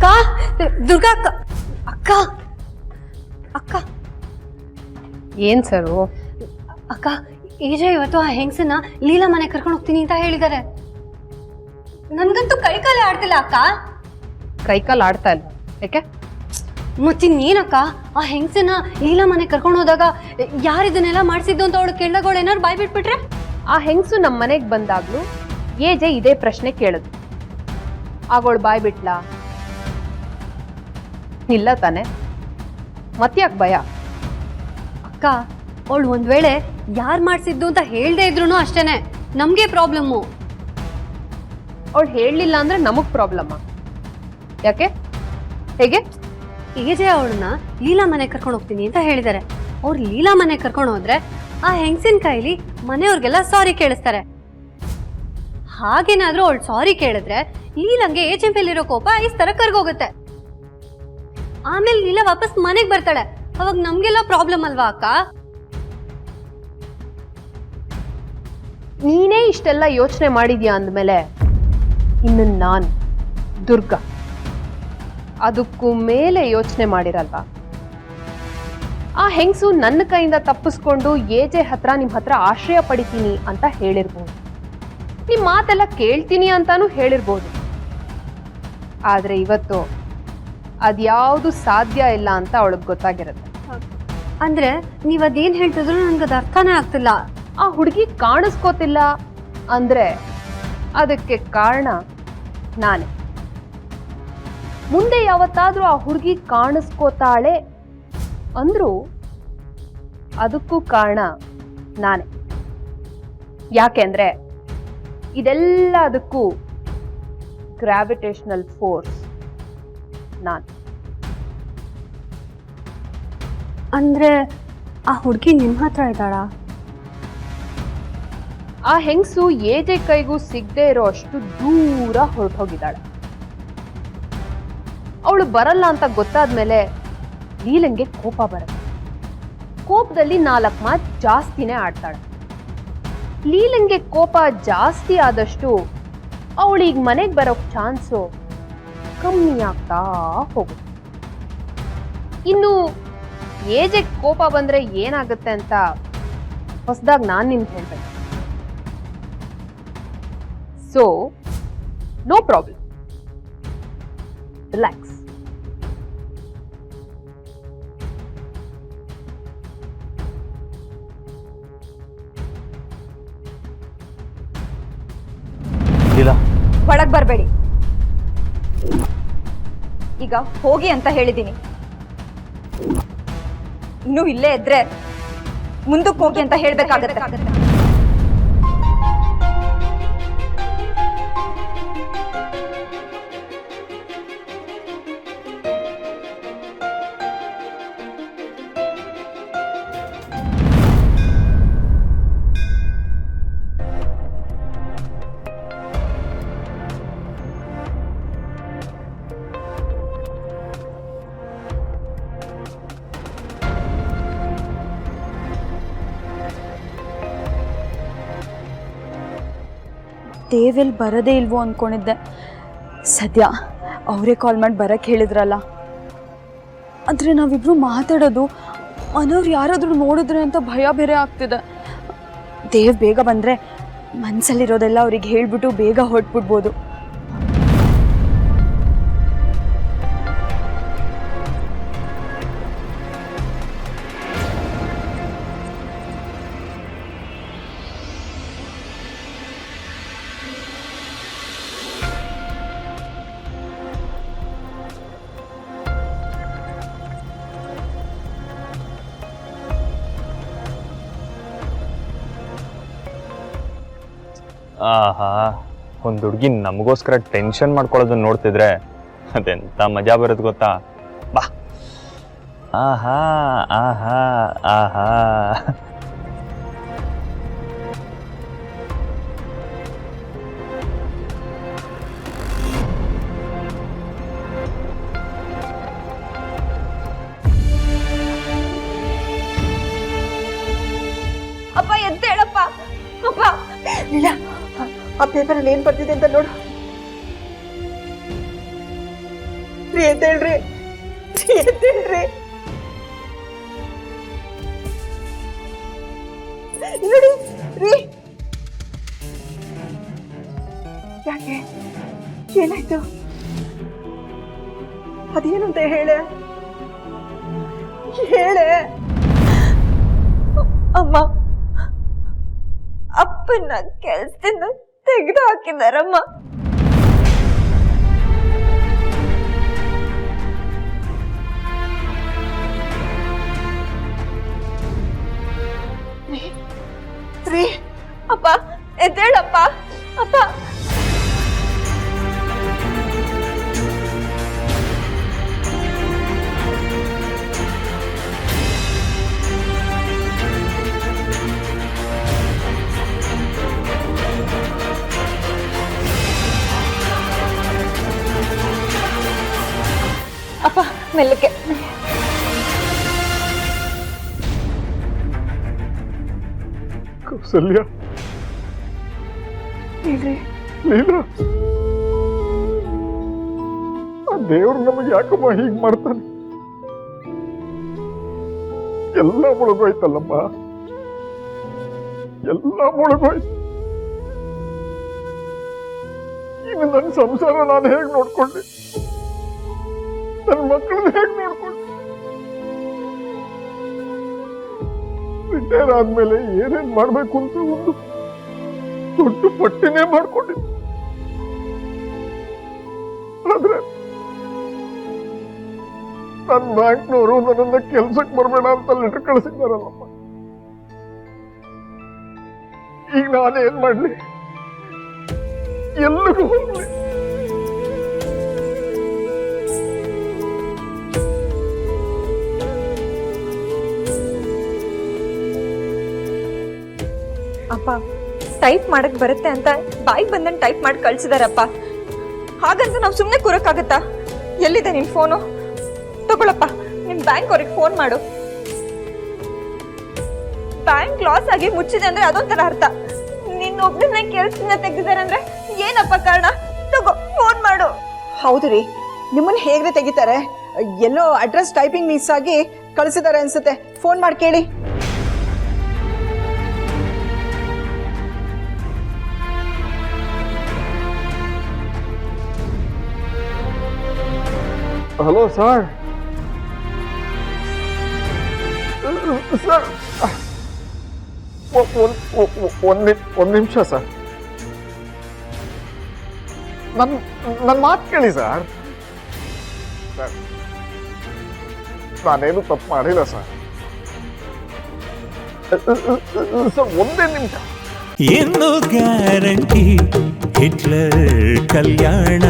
ಅಕ್ಕ, ದುರ್ಗಾ ಅಕ್ಕ, ಅಕ್ಕ ಅಕ್ಕ ಏನ್ ಸರು? ಅಕ್ಕ, ಈಜೆ ಇವತ್ತು ಆ ಹೆಂಗಸನ್ನ ಲೀಲಾ ಮನೆ ಕರ್ಕೊಂಡು ಹೋಗ್ತೀನಿ ಅಂತ ಹೇಳಿದ್ದಾರೆ. ನನ್ಗಂತೂ ಕೈಕಾಲೇ ಆಡ್ತಿಲ್ಲ ಅಕ್ಕ. ಕೈಕಾಲ್ ಆಡ್ತಾ ಇಲ್ಲ ಯಾಕೆ? ಮತ್ತಿನ್ನೇನಕ್ಕ, ಆ ಹೆಂಗಸನ್ನ ಲೀಲಾ ಮನೆ ಕರ್ಕೊಂಡು ಹೋದಾಗ ಯಾರಿದನ್ನೆಲ್ಲ ಮಾಡಿಸಿದ್ದು ಅಂತ ಅವಳು ಕೇಳಿದಾಗ ಅವಳು ಏನಾರು ಬಾಯ್ ಬಿಟ್ಬಿಟ್ರೆ? ಆ ಹೆಂಗಸು ನಮ್ಮ ಮನೆಗೆ ಬಂದಾಗ್ಲೂ ಏಜೆ ಇದೇ ಪ್ರಶ್ನೆ ಕೇಳಿದ್ರು. ಆಗೋಳು ಬಾಯ್ ಬಿಟ್ಲಾ? ಇಲ್ಲ ತಾನೆ, ಮತ್ತ್ಯಾಕ್ ಭಯ? ಅಕ್ಕ, ಅವಳು ಒಂದ್ ವೇಳೆ ಯಾರು ಮಾಡಿಸಿದ್ದು ಅಂತ ಹೇಳ್ದೇ ಇದ್ರು ಅಷ್ಟೇನೆ ನಮ್ಗೆ ಪ್ರಾಬ್ಲಮ್ಮು. ಅವಳು ಹೇಳಲಿಲ್ಲ ಅಂದ್ರೆ ನಮಗ್ ಪ್ರಾಬ್ಲಮ್ಮ. ಯಾಕೆ? ಹೇಗೆ? ಈಜೆ ಅವಳನ್ನ ಲೀಲಾ ಮನೆ ಕರ್ಕೊಂಡು ಹೋಗ್ತೀನಿ ಅಂತ ಹೇಳಿದ್ದಾರೆ. ಅವ್ರು ಲೀಲಾ ಮನೆ ಕರ್ಕೊಂಡು ಹೋದ್ರೆ ಆ ಹೆಂಗಸಿನ ಕೈಲಿ ಮನೆಯವ್ರಿಗೆಲ್ಲ ಸಾರಿ ಕೇಳಿಸ್ತಾರೆ. ಹಾಗೇನಾದ್ರೂ ಅವಳು ಸಾರಿ ಕೇಳಿದ್ರೆ ಲೀಲಂಗೆ ಏಜೆ ಮೇಲಿರೋ ಕೋಪ ಇಸ್ ತರ ಕರ್ಗೋಗುತ್ತೆ. ಆಮೇಲೆ ಲೀಲಾ ವಾಪಸ್ ಮನೆಗೆ ಬರ್ತಾಳೆ. ಅವಾಗ ನಮ್ಗೆಲ್ಲ ಪ್ರಾಬ್ಲಮ್ ಅಲ್ವಾ ಅಕ್ಕ? ನೀನೇ ಇಷ್ಟೆಲ್ಲ ಯೋಚನೆ ಮಾಡಿದ್ಯಾ ಅಂದ್ಮೇಲೆ ಇನ್ನು ನಾನು ದುರ್ಗಾ ಅದಕ್ಕೂ ಮೇಲೆ ಯೋಚನೆ ಮಾಡಿರಲ್ವಾ? ಆ ಹೆಂಗಸು ನನ್ನ ಕೈಯಿಂದ ತಪ್ಪಿಸ್ಕೊಂಡು ಏಜೆ ಹತ್ರ ನಿಮ್ ಹತ್ರ ಆಶ್ರಯ ಪಡಿತೀನಿ ಅಂತ ಹೇಳಿರ್ಬೋದು. ನಿಮ್ ಮಾತೆಲ್ಲ ಕೇಳ್ತೀನಿ ಅಂತಾನು ಹೇಳಿರ್ಬೋದು. ಆದ್ರೆ ಇವತ್ತು ಅದ್ಯಾವುದು ಸಾಧ್ಯ ಇಲ್ಲ ಅಂತ ಅವಳಿಗೆ ಗೊತ್ತಾಗಿರುತ್ತೆ. ಅಂದ್ರೆ ನೀವ್ ಅದೇನ್ ಹೇಳ್ತಿದ್ರು ನನ್ಗದ ಅರ್ಥನೇ ಆಗ್ತಿಲ್ಲ. ಆ ಹುಡುಗಿ ಕಾಣಿಸ್ಕೋತಿಲ್ಲ ಅಂದ್ರೆ ಅದಕ್ಕೆ ಕಾರಣ ನಾನೇ. ಮುಂದೆ ಯಾವತ್ತಾದ್ರೂ ಆ ಹುಡುಗಿ ಕಾಣಿಸ್ಕೋತಾಳೆ ಅಂದ್ರು ಅದಕ್ಕೂ ಕಾರಣ ನಾನೇ. ಯಾಕೆಂದ್ರೆ ಇದೆಲ್ಲದಕ್ಕೂ ಗ್ರಾವಿಟೇಷನಲ್ ಫೋರ್ಸ್ ನಾನು. ಅಂದ್ರೆ ಆ ಹುಡುಗಿ ನಿಮ್ ಹತ್ರ ಇದ್ದಾಳ? ಆ ಹೆಂಗಸು ಏಜೆ ಕೈಗೂ ಸಿಗದೆ ಇರೋ ಅಷ್ಟು ದೂರ ಹೊರಟೋಗಿದ್ದಾಳೆ. ಅವಳು ಬರಲ್ಲ ಅಂತ ಗೊತ್ತಾದ್ಮೇಲೆ ಲೀಲಂಗೆ ಕೋಪ ಬರುತ್ತೆ. ಕೋಪದಲ್ಲಿ 4 ಮಾತು ಜಾಸ್ತಿನೇ ಆಡ್ತಾಳೆ. ಲೀಲಂಗೆ ಕೋಪ ಜಾಸ್ತಿ ಆದಷ್ಟು ಅವಳಿಗೆ ಮನೆಗೆ ಬರೋ ಚಾನ್ಸು ಕಮ್ಮಿ ಆಗ್ತಾ ಹೋಗುತ್ತೆ. ಇನ್ನು ಏಜೆ ಕೋಪ ಬಂದ್ರೆ ಏನಾಗುತ್ತೆ ಅಂತ ಹೊಸದಾಗಿ ನಾನು ನಿಮ್ಗೆ ಹೇಳ್ಬೇಕು. So no problem, relax. ಒಳಗ್ ಬರ್ಬೇಡಿ. ಈಗ ಹೋಗಿ ಅಂತ ಹೇಳಿದ್ದೀನಿ. ಇನ್ನೂ ಇಲ್ಲೇ ಇದ್ರೆ ಮುಂದಕ್ಕೆ ಹೋಗಿ ಅಂತ ಹೇಳ್ಬೇಕಾಗತ್ತೆ. ದೇವೆಲ್ ಬರೋದೇ ಇಲ್ವೋ ಅಂದ್ಕೊಂಡಿದ್ದೆ. ಸದ್ಯ ಅವರೇ ಕಾಲ್ ಮಾಡಿ ಬರೋಕ್ಕೆ ಹೇಳಿದ್ರಲ್ಲ. ಆದರೆ ನಾವಿಬ್ರು ಮಾತಾಡೋದು ಮನೆಯವ್ರು ಯಾರಾದರೂ ನೋಡಿದ್ರೆ ಅಂತ ಭಯ ಬೇರೆ ಆಗ್ತಿದೆ. ದೇವ್ ಬೇಗ ಬಂದರೆ ಮನಸ್ಸಲ್ಲಿರೋದೆಲ್ಲ ಅವ್ರಿಗೆ ಹೇಳಿಬಿಟ್ಟು ಬೇಗ ಹೊರಟ್ಬಿಡ್ಬೋದು. ಆಹಾ, ಒಂದು ಹುಡುಗಿ ನಮಗೋಸ್ಕರ ಟೆನ್ಷನ್ ಮಾಡ್ಕೊಳ್ಳೋದನ್ನ ನೋಡ್ತಿದ್ರೆ ಅದೆಂತ ಮಜಾ ಬರುತ್ತೆ ಗೊತ್ತಾ? ಬಾ. ಆಹಾ ಆಹಾ ಆಹಾ. ಅಪ್ಪ ಎದ್ದೇಳಪ್ಪ. ಅಪ್ಪ ಇಲ್ಲ, ಆ ಪೇಪರಲ್ಲಿ ಏನ್ ಬರ್ತಿದೆ ಅಂತ ನೋಡು. ರೀ ಎದ್ದೇಳ್ರಿ ಎದ್ದೇಳ್ರಿ ನೋಡಿ ರೀ ಯಾಕೆ ಏನಾಯ್ತು ಅದೇನು ಅಂತ ಹೇಳೆ ಅಮ್ಮ ಅಪ್ಪನ ಕೆಲ್ಸದಿಂದ ತೆಗೆದು ಹಾಕಿದಾರಮ್ಮ ರೀ ಅಪ್ಪ ಎದ್ದೇಳಪ್ಪ ಅಪ್ಪ ಅಪ್ಪ ಮೆಲ್ಲಕ್ಕೆ ಕೌಸಲ್ಯ ಹೇಳ್ರಿ ಲೀಲಾ ಆ ದೇವ್ರು ನಮಗೆ ಯಾಕಮ್ಮ ಹೀಗ್ ಮಾಡ್ತಾನೆ ಎಲ್ಲ ಮುಳುಗೋಯ್ತಲ್ಲಮ್ಮ ಎಲ್ಲ ಮುಳುಗೋಯ್ತು ಇನ್ನು ನನ್ನ ಸಂಸಾರ ನಾನು ಹೇಗ್ ನೋಡ್ಕೊಂಡೆ ನನ್ನ ಮಕ್ಕಳನ್ನ ಹೇಗ್ ನೋಡ್ಕೊಂಡೆ ರಿಟೈರ್ ಆದ್ಮೇಲೆ ಏನೇನ್ ಮಾಡ್ಬೇಕು ಅಂತ ಒಂದು ದೊಡ್ಡ ಪಟ್ಟಿನೇ ಮಾಡ್ಕೊಂಡಿದ್ದೆ ಆದ್ರೆ ನನ್ನ ಬ್ಯಾಂಕ್ನವರು ನನ್ನನ್ನ ಕೆಲ್ಸಕ್ಕೆ ಬರಬೇಡ ಅಂತ ಲೆಟರ್ ಕಳಿಸಿದ್ದಾರಲ್ಲಮ್ಮ ಈಗ ನಾನೇನ್ ಮಾಡ್ಲಿ ಎಲ್ಲಿಗೂ ಹೋಗ್ಲಿ ಅಪ್ಪ ಟೈಪ್ ಮಾಡಕ್ ಬರುತ್ತೆ ಅಂತ ಬಾಯಿಗೆ ಬಂದಂಗೆ ಟೈಪ್ ಮಾಡಿ ಕಳ್ಸಿದಾರಪ್ಪ ಹಾಗಂತ ನಾವು ಸುಮ್ಮನೆ ಕೂರಕ್ಕಾಗತ್ತಾ ಎಲ್ಲಿದೆ ನಿನ್ ಫೋನು ತಗೊಳಪ್ಪ ನಿಮ್ ಬ್ಯಾಂಕ್ ಅವ್ರಿಗೆ ಫೋನ್ ಮಾಡು ಬ್ಯಾಂಕ್ ಲಾಸ್ ಆಗಿ ಮುಚ್ಚಿದೆ ಅಂದ್ರೆ ಅದೊಂಥರ ಅರ್ಥ ನಿನ್ನ ಒಬ್ಬನ ಕೆಲ್ಸದಿಂದ ತೆಗ್ದಿದ್ದಾರೆ ಅಂದ್ರೆ ಏನಪ್ಪ ಕಾರಣ ತಗೋ ಫೋನ್ ಮಾಡು ಹೌದು ರೀ ನಿಮ್ಮನ್ನ ಹೇಗ್ರೆ ತೆಗಿತಾರೆ ಎಲ್ಲೋ ಅಡ್ರೆಸ್ ಟೈಪಿಂಗ್ ಮಿಸ್ ಆಗಿ ಕಳಿಸಿದ್ದಾರೆ ಅನ್ಸುತ್ತೆ ಫೋನ್ ಮಾಡಿ ಕೇಳಿ ಹಲೋ ಸರ್ ಸರ್ ಒಂದು ನಿಮಿಷ ಸರ್ ನನ್ನ ಮಾತು ಕೇಳಿ ಸರ್ ನಾನೇನು ತಪ್ಪು ಮಾಡಿಲ್ಲ ಸರ್ ಸರ್ ಒಂದೇ ನಿಮಿಷ ಎಂದು ಗ್ಯಾರಂಟಿ ಹಿಟ್ಲರ್ ಕಲ್ಯಾಣ